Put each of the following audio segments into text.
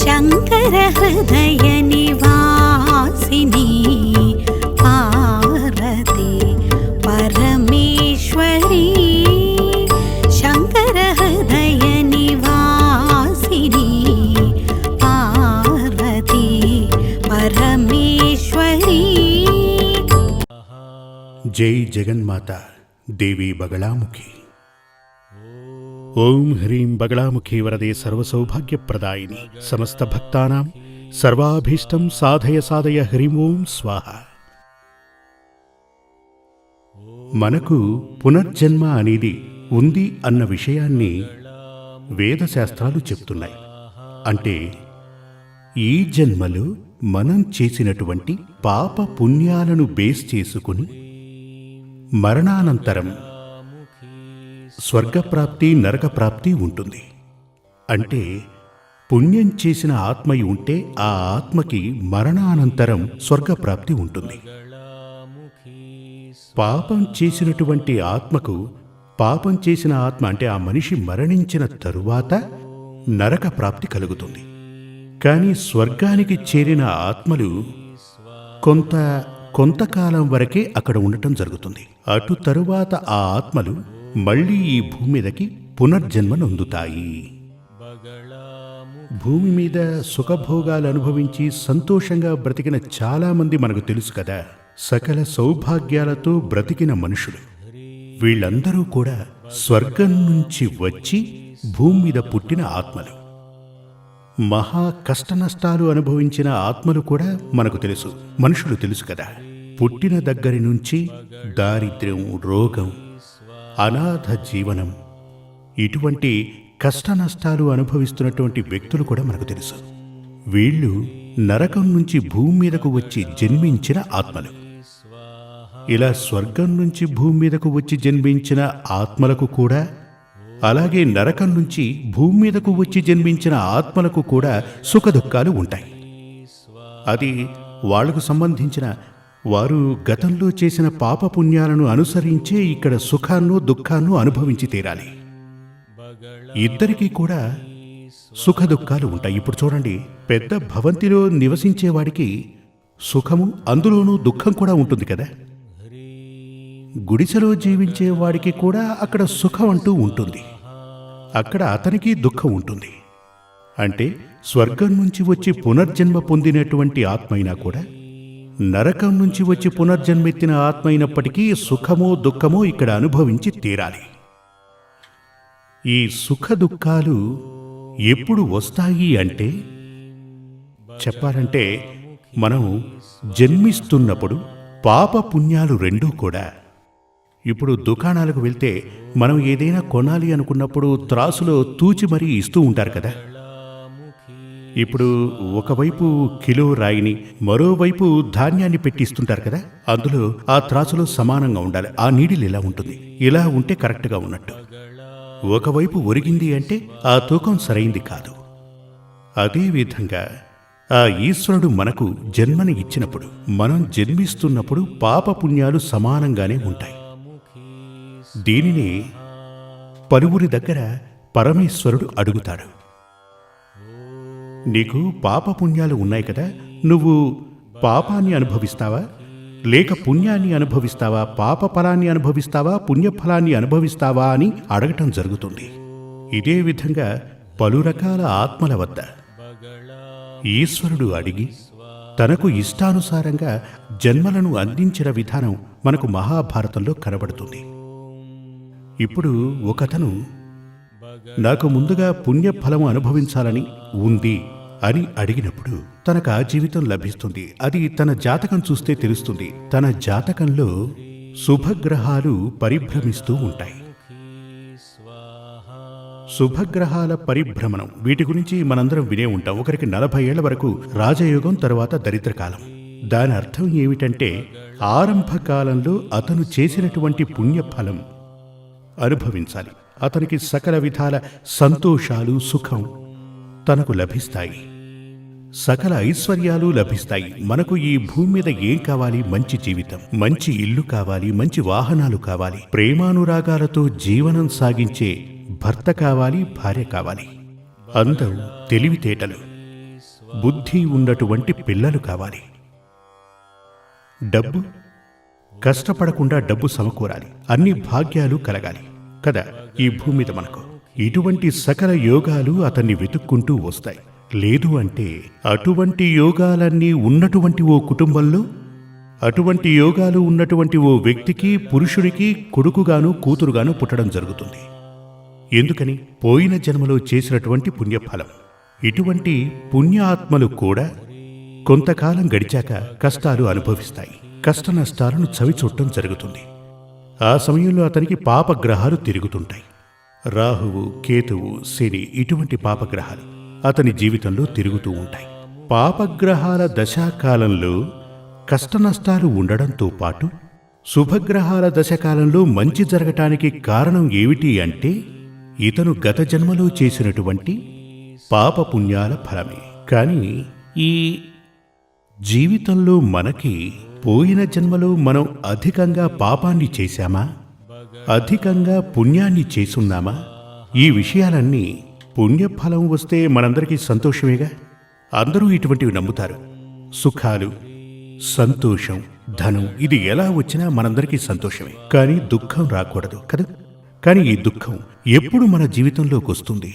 శంకర హృదయ నివాసిని పార్వతి పరమేశ్వరి శంకర హృదయ నివాసిని పార్వతి పరమేశ్వరి. జై జగన్మాత దేవి బగళాముఖి. ఓం హ్రీం బగళాముఖి వరదే సర్వసౌభాగ్యప్రదాయిని సమస్త భక్తానాం సర్వాభీష్టం సాధయ సాధయ హ్రీం ఓం స్వాహ. మనకు పునర్జన్మ అనేది ఉంది అన్న విషయాన్ని వేదశాస్త్రాలు చెప్తున్నాయి. అంటే ఈ జన్మలో మనం చేసినటువంటి పాప పుణ్యాలను బేస్ చేసుకుని మరణానంతరం స్వర్గప్రాప్తి నరకప్రాప్తి ఉంటుంది. అంటే పుణ్యం చేసిన ఆత్మ ఉంటే ఆ ఆత్మకి మరణానంతరం స్వర్గప్రాప్తి ఉంటుంది. పాపం చేసినటువంటి ఆత్మకు పాపం చేసిన ఆత్మ అంటే ఆ మనిషి మరణించిన తరువాత నరక ప్రాప్తి కలుగుతుంది. కానీ స్వర్గానికి చేరిన ఆత్మలు కొంతకాలం వరకే అక్కడ ఉండటం జరుగుతుంది. అటు తరువాత ఆ ఆత్మలు మళ్లీ ఈ భూమి మీదకి పునర్జన్మనొందుతాయి. భూమి మీద సుఖభోగాలు అనుభవించి సంతోషంగా బ్రతికిన చాలామంది మనకు తెలుసు కదా. సకల సౌభాగ్యాలతో బ్రతికిన మనుషులు వీళ్ళందరూ కూడా స్వర్గం నుంచి వచ్చి భూమి మీద పుట్టిన ఆత్మలు. మహా కష్టనష్టాలు అనుభవించిన ఆత్మలు కూడా మనకు తెలుసు, మనుషులు తెలుసు కదా. పుట్టిన దగ్గరి నుంచి దారిద్ర్యం, రోగం, అనాథ జీవనం, ఇటువంటి కష్టనష్టాలు అనుభవిస్తున్నటువంటి వ్యక్తులు కూడా మనకు తెలుసు. వీళ్ళు నరకం నుంచి భూమి మీదకు వచ్చి జన్మించిన ఆత్మలు. ఇలా స్వర్గం నుంచి భూమి మీదకు వచ్చి జన్మించిన ఆత్మలకు కూడా, అలాగే నరకం నుంచి భూమి మీదకు వచ్చి జన్మించిన ఆత్మలకు కూడా సుఖదుఖాలు ఉంటాయి. అది వాళ్లకు సంబంధించిన వారు గతంలో చేసిన పాపపుణ్యాలను అనుసరించే ఇక్కడ సుఖాన్నో దుఃఖాన్నో అనుభవించి తీరాలి. ఇద్దరికీ కూడా సుఖదుఖాలు ఉంటాయి. ఇప్పుడు చూడండి, పెద్ద భవంతిలో నివసించేవాడికి సుఖము, అందులోనూ దుఃఖం కూడా ఉంటుంది కదా. గుడిసెలో జీవించే వాడికి కూడా అక్కడ సుఖం అంటూ ఉంటుంది, అక్కడ అతనికి దుఃఖం ఉంటుంది. అంటే స్వర్గం నుంచి వచ్చి పునర్జన్మ పొందినటువంటి ఆత్మ అయినా కూడా, నరకం నుంచి వచ్చి పునర్జన్మెత్తిన ఆత్మ అయినప్పటికీ సుఖమో దుఃఖమో ఇక్కడ అనుభవించి తీరాలి. ఈ సుఖ దుఃఖాలు ఎప్పుడు వస్తాయి అంటే, చెప్పాలంటే మనం జన్మిస్తున్నప్పుడు పాప పుణ్యాలు రెండూ కూడా. ఇప్పుడు దుకాణాలకు వెళ్తే మనం ఏదైనా కొనాలి అనుకున్నప్పుడు త్రాసులో తూచి మరీ ఇస్తూ ఉంటారు కదా. ఇప్పుడు ఒకవైపు కిలో రాయిని, మరోవైపు ధాన్యాన్ని పెట్టిస్తుంటారు కదా. అందులో ఆ త్రాసులో సమానంగా ఉండాలి. ఆ నీడిల్ ఇలా ఉంటుంది, ఇలా ఉంటే కరెక్ట్గా ఉన్నట్టు. ఒకవైపు ఒరిగింది అంటే ఆ తూకం సరైంది కాదు. అదేవిధంగా ఆ ఈశ్వరుడు మనకు జన్మని ఇచ్చినప్పుడు, మనం జన్మిస్తున్నప్పుడు పాపపుణ్యాలు సమానంగానే ఉంటాయి. దీనిని పలువురి దగ్గర పరమేశ్వరుడు అడుగుతాడు, నీకు పాపపుణ్యాలు ఉన్నాయి కదా, నువ్వు పాపాన్ని అనుభవిస్తావా లేక పుణ్యాన్ని అనుభవిస్తావా, పాప ఫలాన్ని అనుభవిస్తావా పుణ్యఫలాన్ని అనుభవిస్తావా అని అడగటం జరుగుతుంది. ఇదే విధంగా పలు రకాల ఆత్మల వద్ద ఈశ్వరుడు అడిగి తనకు ఇష్టానుసారంగా జన్మలను అందించిన విధానం మనకు మహాభారతంలో కనబడుతుంది. ఇప్పుడు ఒకతను నాకు ముందుగా పుణ్యఫలము అనుభవించాలని ఉంది అని అడిగినప్పుడు తనకు ఆ జీవితం లభిస్తుంది. అది తన జాతకం చూస్తే తెలుస్తుంది. తన జాతకంలో శుభగ్రహాలు పరిభ్రమిస్తూ ఉంటాయి. శుభగ్రహాల పరిభ్రమణం, వీటి గురించి మనందరం వినే ఉంటాం. ఒకరికి 40 ఏళ్ల వరకు రాజయోగం, తర్వాత దరిద్రకాలం. దాని అర్థం ఏమిటంటే ఆరంభకాలంలో అతను చేసినటువంటి పుణ్యఫలం అనుభవించాలి. అతనికి సకల విధాల సంతోషాలు, సుఖం తనకు లభిస్తాయి, సకల ఐశ్వర్యాలు లభిస్తాయి. మనకు ఈ భూమి మీద ఏం కావాలి? మంచి జీవితం, మంచి ఇల్లు కావాలి, మంచి వాహనాలు కావాలి, ప్రేమానురాగాలతో జీవనం సాగించే భర్త కావాలి, భార్య కావాలి, అందం, తెలివితేటలు, బుద్ధి ఉన్నటువంటి పిల్లలు కావాలి. డబ్బు, కష్టపడకుండా డబ్బు సమకూరాలి, అన్ని భాగ్యాలు కలగాలి కదా ఈ భూమి మీద మనకు. ఇటువంటి సకల యోగాలు అతన్ని వెతుక్కుంటూ వస్తాయి. లేదు అంటే అటువంటి యోగాలన్నీ ఉన్నటువంటి ఓ కుటుంబంలో, అటువంటి యోగాలు ఉన్నటువంటి ఓ వ్యక్తికి, పురుషుడికి కొడుకుగాను కూతురుగాను పుట్టడం జరుగుతుంది. ఎందుకని? పోయిన జన్మలో చేసినటువంటి పుణ్యఫలం. ఇటువంటి పుణ్యాత్మలు కూడా కొంతకాలం గడిచాక కష్టాలు అనుభవిస్తాయి, కష్ట నష్టాలను చవిచూడటం జరుగుతుంది. ఆ సమయంలో అతనికి పాపగ్రహాలు తిరుగుతుంటాయి. రాహువు, కేతువు, శని ఇటువంటి పాపగ్రహాలు అతని జీవితంలో తిరుగుతూ ఉంటాయి. పాపగ్రహాల దశాకాలంలో కష్టనష్టాలు ఉండడంతో పాటు శుభగ్రహాల దశకాలంలో మంచి జరగటానికి కారణం ఏమిటి అంటే ఇతను గత జన్మలో చేసినటువంటి పాపపుణ్యాల ఫలమే. కానీ ఈ జీవితంలో మనకి పోయిన జన్మలో మనం అధికంగా పాపాన్ని చేశామా, అధికంగా పుణ్యాన్ని చేసున్నామా? ఈ విషయాలన్నీ పుణ్యఫలం వస్తే మనందరికీ సంతోషమేగా. అందరూ ఇటువంటివి నమ్ముతారు. సుఖాలు, సంతోషం, ధనం ఇది ఎలా వచ్చినా మనందరికీ సంతోషమే. కానీ దుఃఖం రాకూడదు కదా. కానీ ఈ దుఃఖం ఎప్పుడు మన జీవితంలోకి వస్తుంది?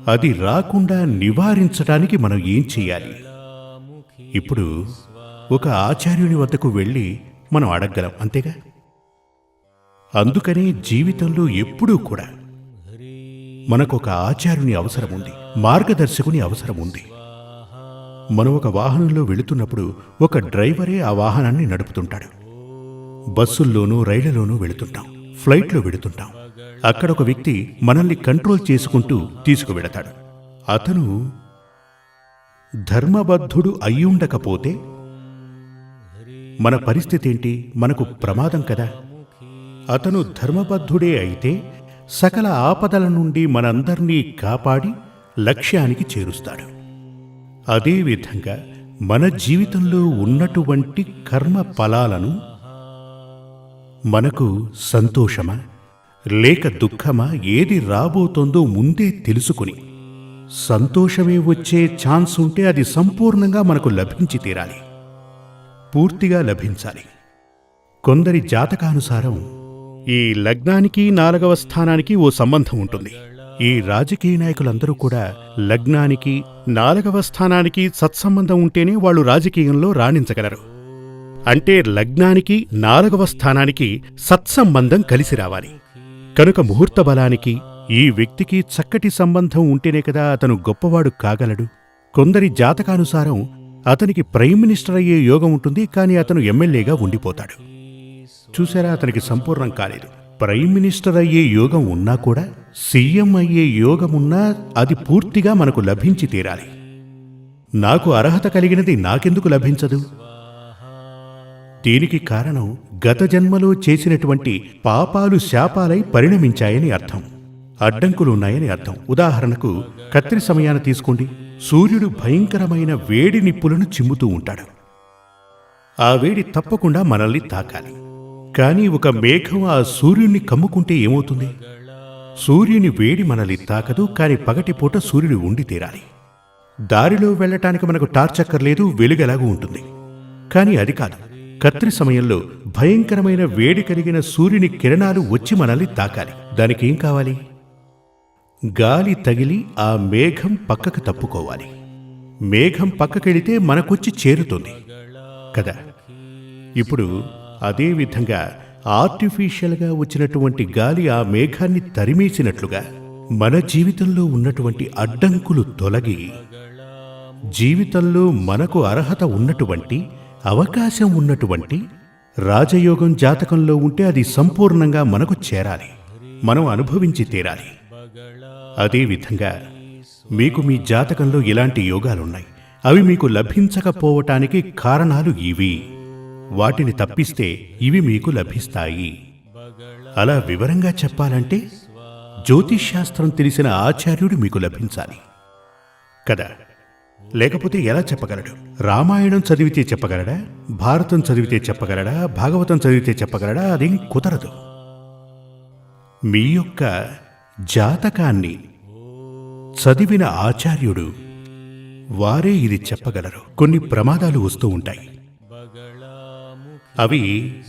అది రాకుండా నివారించడానికి మనం ఏం చెయ్యాలి? ఇప్పుడు ఒక ఆచార్యుని వద్దకు వెళ్ళి మనం అడగగలం, అంతేగా. అందుకనే జీవితంలో ఎప్పుడూ కూడా మనకొక ఆచార్యుని అవసరం ఉంది, మార్గదర్శకుని అవసరం ఉంది. మనం ఒక వాహనంలో వెళుతున్నప్పుడు ఒక డ్రైవరే ఆ వాహనాన్ని నడుపుతుంటాడు. బస్సుల్లోనూ రైళ్లలోనూ వెళుతుంటాం, ఫ్లైట్లో వెళుతుంటాం. అక్కడ ఒక వ్యక్తి మనల్ని కంట్రోల్ చేసుకుంటూ తీసుకువెళతాడు. అతను ధర్మబద్ధుడు అయ్యుండకపోతే మన పరిస్థితి ఏంటి? మనకు ప్రమాదం కదా. అతను ధర్మబద్ధుడే అయితే సకల ఆపదల నుండి మనందర్నీ కాపాడి లక్ష్యానికి చేరుస్తాడు. అదేవిధంగా మన జీవితంలో ఉన్నటువంటి కర్మ ఫలాలను మనకు సంతోషమా లేక దుఃఖమా ఏది రాబోతోందో ముందే తెలుసుకుని సంతోషమే వచ్చే ఛాన్స్ ఉంటే అది సంపూర్ణంగా మనకు లభించి తీరాలి, పూర్తిగా లభించాలి. కొందరి జాతకానుసారం ఈ లగ్నానికి 4వ స్థానానికి ఓ సంబంధం ఉంటుంది. ఈ రాజకీయ నాయకులందరూ కూడా లగ్నానికి 4వ స్థానానికి సత్సంబంధం ఉంటేనే వాళ్ళు రాజకీయంలో రాణించగలరు. అంటే లగ్నానికి 4వ స్థానానికి సత్సంబంధం కలిసి రావాలి. కనుక ముహూర్త బలానికి ఈ వ్యక్తికి చక్కటి సంబంధం ఉంటేనే కదా అతను గొప్పవాడు కాగలడు. కొందరి జాతకానుసారం అతనికి ప్రైమ్ మినిస్టర్ అయ్యే యోగం ఉంటుంది, కానీ అతను ఎమ్మెల్యేగా ఉండిపోతాడు. చూసారా, అతనికి సంపూర్ణం కాలేదు. ప్రైమ్ మినిస్టర్ అయ్యే యోగం ఉన్నా కూడా, సీఎం అయ్యే యోగమున్నా అది పూర్తిగా మనకు లభించి తీరాలి. నాకు అర్హత కలిగినది నాకెందుకు లభించదు? దీనికి కారణం గత జన్మలో చేసినటువంటి పాపాలు శాపాలై పరిణమించాయని అర్థం, అడ్డంకులున్నాయని అర్థం. ఉదాహరణకు కత్రి సమయాన తీసుకోండి. సూర్యుడు భయంకరమైన వేడి నిప్పులను చిమ్ముతూ ఉంటాడు. ఆ వేడి తప్పకుండా మనల్ని తాకాలి. కానీ ఒక మేఘం ఆ సూర్యుణ్ణి కమ్ముకుంటే ఏమవుతుంది? సూర్యుని వేడి మనల్ని తాకదు, కానీ పగటిపూట సూర్యుడు ఉండి తీరాలి. దారిలో వెళ్ళటానికి మనకు టార్చ్ అక్కర్లేదు, వెలుగెలాగూ ఉంటుంది. కానీ అది కాదు, కత్రి సమయంలో భయంకరమైన వేడి కలిగిన సూర్యుని కిరణాలు వచ్చి మనల్ని తాకాలి. దానికేం కావాలి? గాలి తగిలి ఆ మేఘం పక్కకు తప్పుకోవాలి. మేఘం పక్కకెళితే మనకొచ్చి చేరుతుంది కదా. ఇప్పుడు అదేవిధంగా ఆర్టిఫిషియల్గా వచ్చినటువంటి గాలి ఆ మేఘాన్ని తరిమేసినట్లుగా మన జీవితంలో ఉన్నటువంటి అడ్డంకులు తొలగి జీవితంలో మనకు అర్హత ఉన్నటువంటి, అవకాశం ఉన్నటువంటి రాజయోగం జాతకంలో ఉంటే అది సంపూర్ణంగా మనకు చేరాలి, మనం అనుభవించి తీరాలి. అదేవిధంగా మీకు మీ జాతకంలో ఇలాంటి యోగాలున్నాయి. అవి మీకు లభించకపోవటానికి కారణాలు ఇవి. వాటిని తప్పిస్తే ఇవి మీకు లభిస్తాయి. అలా వివరంగా చెప్పాలంటే జ్యోతిష్శాస్త్రం తెలిసిన ఆచార్యుడు మీకు లభించాలి కదా. లేకపోతే ఎలా చెప్పగలడు? రామాయణం చదివితే చెప్పగలడా? భారతం చదివితే చెప్పగలడా? భాగవతం చదివితే చెప్పగలడా? అదేం కుదరదు. మీ యొక్క జాతకాన్ని చదివిన ఆచార్యుడు వారే ఇది చెప్పగలరు. కొన్ని ప్రమాదాలు వస్తూ ఉంటాయి. అవి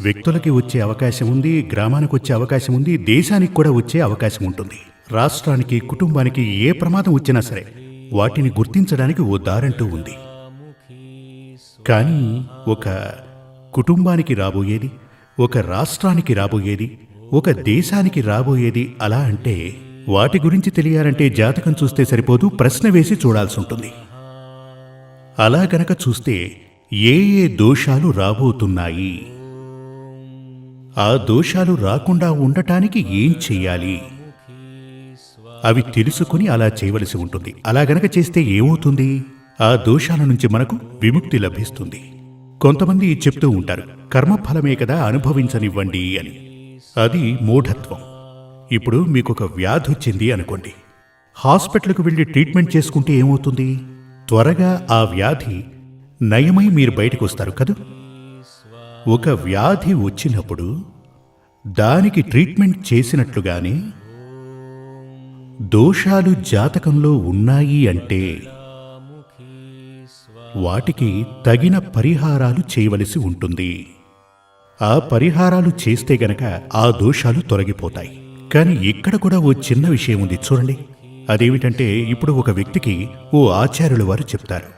వ్యక్తులకి వచ్చే అవకాశం ఉంది, గ్రామానికి వచ్చే అవకాశం ఉంది, దేశానికి కూడా వచ్చే అవకాశం ఉంటుంది. రాష్ట్రానికి, కుటుంబానికి ఏ ప్రమాదం వచ్చినా సరే వాటిని గుర్తించడానికి ఓ దారంటూ ఉంది. కానీ ఒక కుటుంబానికి రాబోయేది, ఒక రాష్ట్రానికి రాబోయేది, ఒక దేశానికి రాబోయేది అలా అంటే వాటి గురించి తెలియాలంటే జాతకం చూస్తే సరిపోదు, ప్రశ్న వేసి చూడాల్సి ఉంటుంది. అలా గనక చూస్తే ఏ ఏ దోషాలు రాబోతున్నాయి, ఆ దోషాలు రాకుండా ఉండటానికి ఏం చెయ్యాలి, అవి తెలుసుకుని అలా చేయవలసి ఉంటుంది. అలా గనక చేస్తే ఏమవుతుంది? ఆ దోషాల నుంచి మనకు విముక్తి లభిస్తుంది. కొంతమంది చెప్తూ ఉంటారు, కర్మఫలమే కదా, అనుభవించనివ్వండి అని. అది మూఢత్వం. ఇప్పుడు మీకొక వ్యాధి వచ్చింది అనుకోండి, హాస్పిటల్కు వెళ్ళి ట్రీట్మెంట్ చేసుకుంటే ఏమవుతుంది? త్వరగా ఆ వ్యాధి నయమై మీరు బయటకు వస్తారు కదా. ఒక వ్యాధి వచ్చినప్పుడు దానికి ట్రీట్మెంట్ చేసినట్లుగానే దోషాలు జాతకంలో ఉన్నాయి అంటే వాటికి తగిన పరిహారాలు చేయవలసి ఉంటుంది. ఆ పరిహారాలు చేస్తే గనక ఆ దోషాలు తొలగిపోతాయి. కానీ ఇక్కడ కూడా ఓ చిన్న విషయం ఉంది చూడండి. అదేమిటంటే, ఇప్పుడు ఒక వ్యక్తికి ఓ ఆచార్యుల వారు చెప్తారు,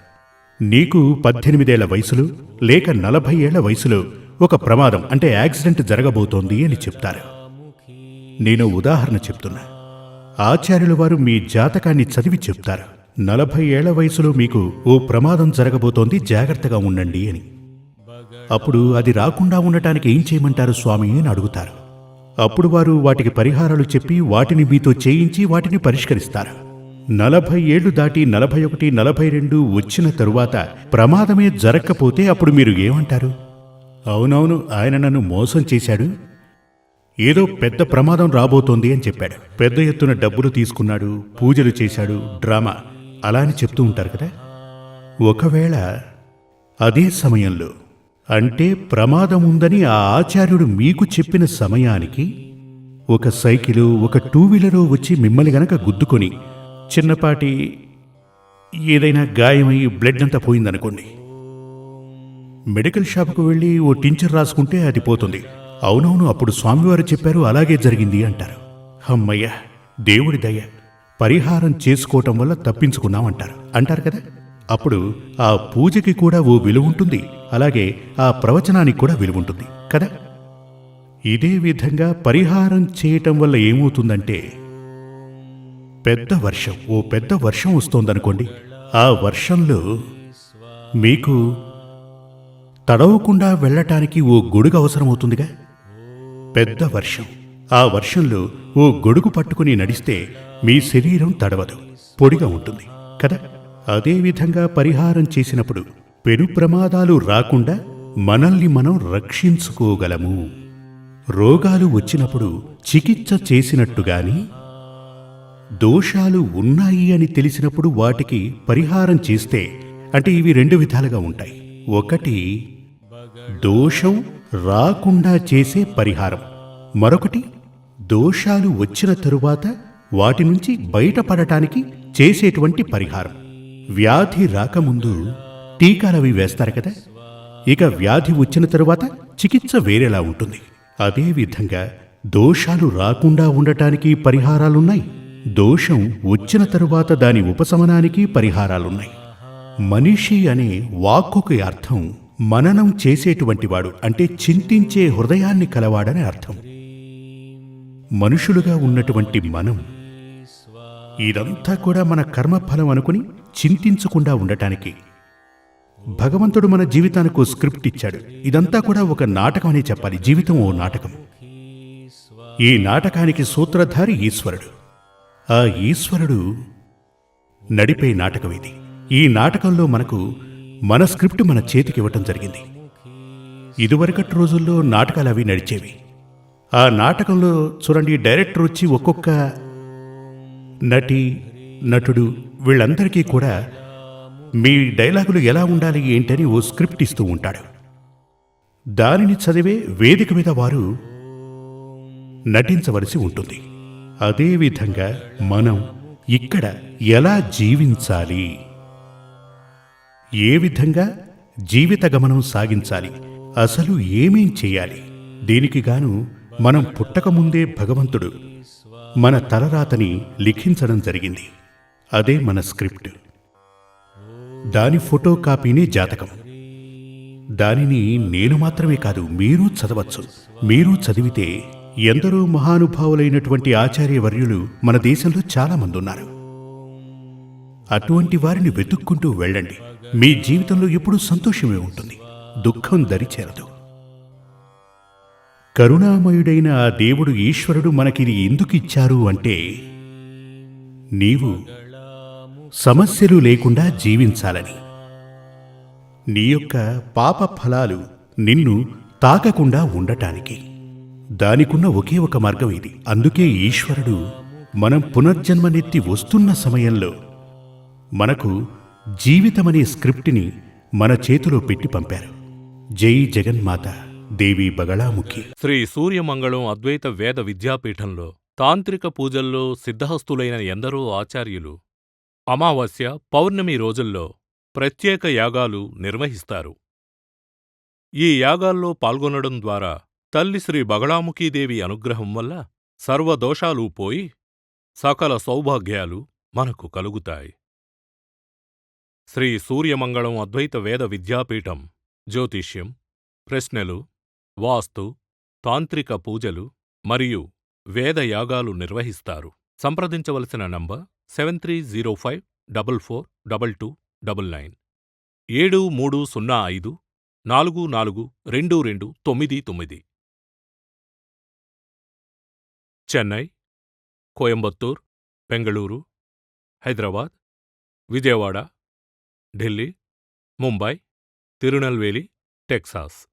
నీకు 18 ఏళ్ల వయసులో లేక 40 ఏళ్ల వయసులో ఒక ప్రమాదం అంటే యాక్సిడెంట్ జరగబోతోంది అని చెప్తారు. నేను ఉదాహరణ చెప్తున్నా. ఆచార్యుల వారు మీ జాతకాన్ని చదివి చెప్తారు, 40 ఏళ్ల వయసులో మీకు ఓ ప్రమాదం జరగబోతోంది, జాగ్రత్తగా ఉండండి అని. అప్పుడు అది రాకుండా ఉండటానికి ఏం చేయమంటారు స్వామి అని అడుగుతారు. అప్పుడు వారు వాటికి పరిహారాలు చెప్పి వాటిని మీతో చేయించి వాటిని పరిష్కరిస్తారు. 40 ఏళ్లు దాటి 41, 42 వచ్చిన తరువాత ప్రమాదమే జరగకపోతే అప్పుడు మీరు ఏమంటారు? అవునవును, ఆయన నన్ను మోసం చేశాడు, ఏదో పెద్ద ప్రమాదం రాబోతోంది అని చెప్పాడు, పెద్ద ఎత్తున డబ్బులు తీసుకున్నాడు, పూజలు చేశాడు, డ్రామా అలా అని చెప్తూ ఉంటారు కదా. ఒకవేళ అదే సమయంలో అంటే ప్రమాదం ఉందని ఆ ఆచార్యుడు మీకు చెప్పిన సమయానికి ఒక సైకిలు, ఒక 2 వీలరు వచ్చి మిమ్మల్ని గనక గుద్దుకొని చిన్నపాటి ఏదైనా గాయమై బ్లడ్ అంతా పోయిందనుకోండి, మెడికల్ షాపుకు వెళ్ళి ఓ టించర్ రాసుకుంటే అది పోతుంది. అవునవును, అప్పుడు స్వామివారు చెప్పారు, అలాగే జరిగింది అంటారు. అమ్మయ్య, దేవుడి దయ, పరిహారం చేసుకోవటం వల్ల తప్పించుకున్నామంటారు అంటారు కదా. అప్పుడు ఆ పూజకి కూడా ఓ విలువ ఉంటుంది, అలాగే ఆ ప్రవచనానికి కూడా విలువ ఉంటుంది కదా. ఇదే విధంగా పరిహారం చేయటం వల్ల ఏమవుతుందంటే, ఓ పెద్ద వర్షం వస్తోందనుకోండి, ఆ వర్షంలో మీకు తడవకుండా వెళ్ళటానికి ఓ గొడుగు అవసరమవుతుందిగా. పెద్ద వర్షం, ఆ వర్షంలో ఓ గొడుగు పట్టుకుని నడిస్తే మీ శరీరం తడవదు, పొడిగా ఉంటుంది కదా. అదేవిధంగా పరిహారం చేసినప్పుడు పెను ప్రమాదాలు రాకుండా మనల్ని మనం రక్షించుకోగలము. రోగాలు వచ్చినప్పుడు చికిత్స చేసినట్టుగాని దోషాలు ఉన్నాయి అని తెలిసినప్పుడు వాటికి పరిహారం చేస్తే, అంటే ఇవి 2 విధాలుగా ఉంటాయి. ఒకటి దోషం రాకుండా చేసే పరిహారం, మరొకటి దోషాలు వచ్చిన తరువాత వాటి నుంచి బయటపడటానికి చేసేటువంటి పరిహారం. వ్యాధి రాకముందు టీకాలవి వేస్తారు కదా, ఇక వ్యాధి వచ్చిన తరువాత చికిత్స వేరేలా ఉంటుంది. అదేవిధంగా దోషాలు రాకుండా ఉండటానికి పరిహారాలున్నాయి, దోషం వచ్చిన తరువాత దాని ఉపశమనానికి పరిహారాలున్నాయి. మనిషి అనే వాక్కుకి అర్థం మననం చేసేటువంటి వాడు, అంటే చింతించే హృదయాన్ని కలవాడని అర్థం. మనుషులుగా ఉన్నటువంటి మనం ఇదంతా కూడా మన కర్మఫలం అనుకుని చింతించకుండా ఉండటానికి భగవంతుడు మన జీవితానికి ఓ స్క్రిప్ట్ ఇచ్చాడు. ఇదంతా కూడా ఒక నాటకం అనే చెప్పాలి. జీవితం ఓ నాటకం. ఈ నాటకానికి సూత్రధారి ఈశ్వరుడు. ఆ ఈశ్వరుడు నడిపే నాటకం ఇది. ఈ నాటకంలో మనకు మన స్క్రిప్ట్ మన చేతికి ఇవ్వటం జరిగింది. ఇదివరకటి రోజుల్లో నాటకాలు అవి నడిచేవి. ఆ నాటకంలో చూడండి, డైరెక్టర్ వచ్చి ఒక్కొక్క నటి, నటుడు వీళ్ళందరికీ కూడా మీ డైలాగులు ఎలా ఉండాలి ఏంటని ఓ స్క్రిప్ట్ ఇస్తూ ఉంటాడు. దానిని చదివే వేదిక మీద వారు నటించవలసి ఉంటుంది. అదేవిధంగా మనం ఇక్కడ ఎలా జీవించాలి, ఏ విధంగా జీవిత గమనం సాగించాలి, అసలు ఏమేం చేయాలి, దీనికి గాను మనం పుట్టకముందే భగవంతుడు మన తలరాతని లిఖించడం జరిగింది. అదే మన స్క్రిప్ట్. దాని ఫోటో కాపీనే జాతకం. దానిని నేను మాత్రమే కాదు, మీరు చదవచ్చు. మీరు చదివితే ఎందరో మహానుభావులైనటువంటి ఆచార్యవర్యులు మన దేశంలో చాలా మంది ఉన్నారు. అటువంటి వారిని వెతుక్కుంటూ వెళ్ళండి. మీ జీవితంలో ఎప్పుడూ సంతోషమే ఉంటుంది, దుఃఖం దరిచేరదు. కరుణామయుడైన ఆ దేవుడు ఈశ్వరుడు మనకిది ఎందుకిచ్చారు అంటే, నీవు సమస్యలు లేకుండా జీవించాలని. నీ యొక్క పాప ఫలాలు నిన్ను తాకకుండా ఉండటానికి. దానికున్న ఒకే ఒక మార్గం ఇది. అందుకే ఈశ్వరుడు మనం పునర్జన్మనెత్తి వస్తున్న సమయంలో మనకు జీవితమనే స్క్రిప్ట్ని మన చేతిలో పెట్టి పంపారు. జై జగన్మాత దేవి బగళాముఖి. శ్రీ సూర్యమంగళం అద్వైత వేద విద్యాపీఠంలో తాంత్రిక పూజల్లో సిద్ధహస్తులైన ఎందరో ఆచార్యులు అమావాస్య, పౌర్ణమి రోజుల్లో ప్రత్యేక యాగాలు నిర్వహిస్తారు. ఈ యాగాల్లో పాల్గొనడం ద్వారా తల్లి శ్రీ బగళాముఖీదేవి అనుగ్రహం వల్ల సర్వదోషాలూ పోయి సకల సౌభాగ్యాలు మనకు కలుగుతాయి. శ్రీ సూర్యమంగళం అద్వైత వేద విద్యాపీఠం జ్యోతిష్యం, ప్రశ్నలు, వాస్తు, తాంత్రిక పూజలు మరియు వేదయాగాలు నిర్వహిస్తారు. సంప్రదించవలసిన నంబర్ 7305442299 7305442299. చెన్నై, కోయంబత్తూర్, బెంగళూరు, హైదరాబాద్, విజయవాడ, ఢిల్లీ, ముంబై, తిరునల్వేలి, టెక్సాస్.